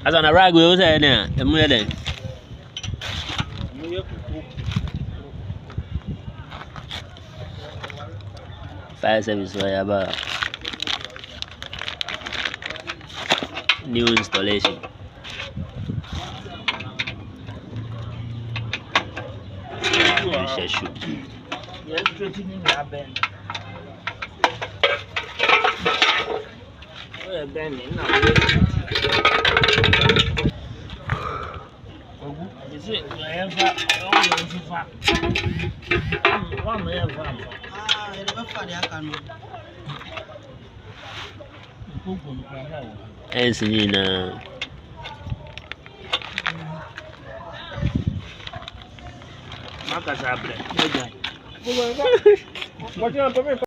As on a rag, we was there. The moon then. Fire service for about new installation. Shoot. Yes, straightening your bend. We're bending now. Is it ever? One may have fun. Ah, you never find your canoe. Ensignina. Marcus, I blame. What you want to